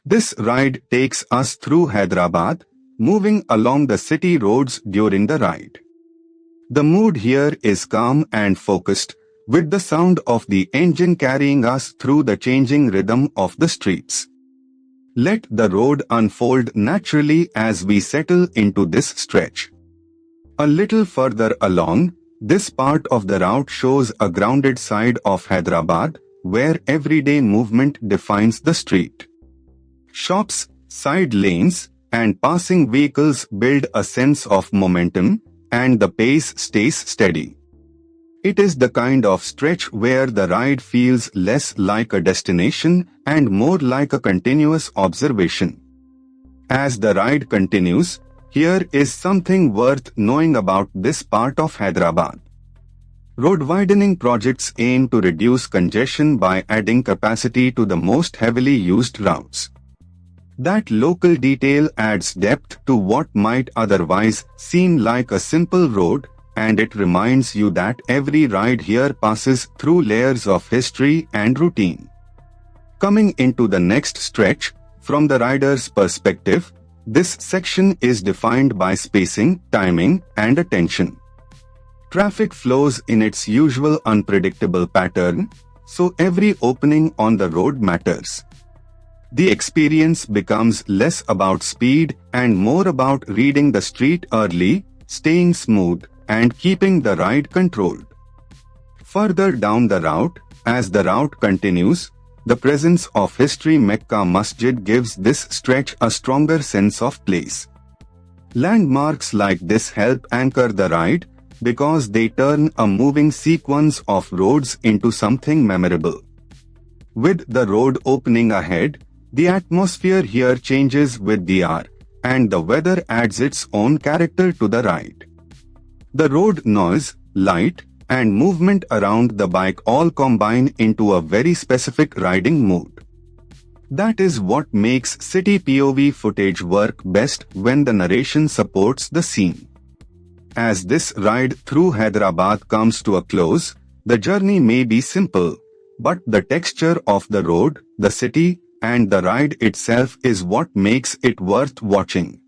This ride takes us through Hyderabad, moving along the city roads during the ride. The mood here is calm and focused, with the sound of the engine carrying us through the changing rhythm of the streets. Let the road unfold naturally as we settle into this stretch. A little further along, this part of the route shows a grounded side of Hyderabad, where everyday movement defines the street. Shops, side lanes, and passing vehicles build a sense of momentum, and the pace stays steady. It is the kind of stretch where the ride feels less like a destination and more like a continuous observation. As the ride continues, here is something worth knowing about this part of Hyderabad. Road widening projects aim to reduce congestion by adding capacity to the most heavily used routes. That local detail adds depth to what might otherwise seem like a simple road, and it reminds you that every ride here passes through layers of history and routine. Coming into the next stretch, from the rider's perspective, this section is defined by spacing, timing, and attention. Traffic flows in its usual unpredictable pattern, so every opening on the road matters. The experience becomes less about speed and more about reading the street early, staying smooth, and keeping the ride controlled. Further down the route, as the route continues, the presence of History Mecca Masjid gives this stretch a stronger sense of place. Landmarks like this help anchor the ride because they turn a moving sequence of roads into something memorable. With the road opening ahead, the atmosphere here changes with the hour, and the weather adds its own character to the ride. The road noise, light, and movement around the bike all combine into a very specific riding mood. That is what makes city POV footage work best when the narration supports the scene. As this ride through Hyderabad comes to a close, the journey may be simple, but the texture of the road, the city, and the ride itself is what makes it worth watching.